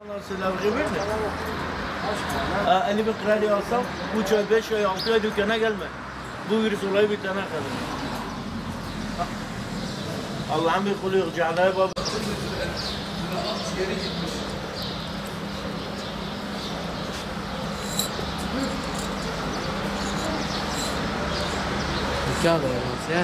Selam verir mi? 50 bin kredi alsam 3 ay, 5 ay, 6 ay dükkana gelme. Bu virüs olayı bitene kadar. Allah'ın bir kulu yok. Cahil baba. क्या करेगा से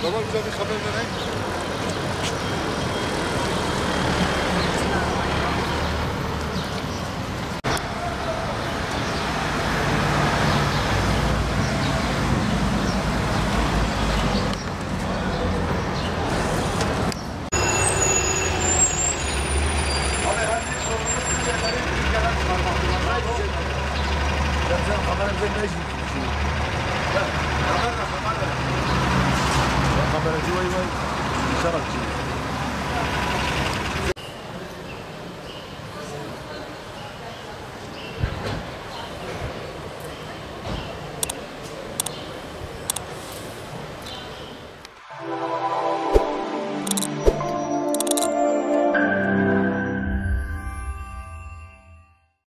Tamam bize bir haber verin. Kamera jiwa jiwa, sekarang sih.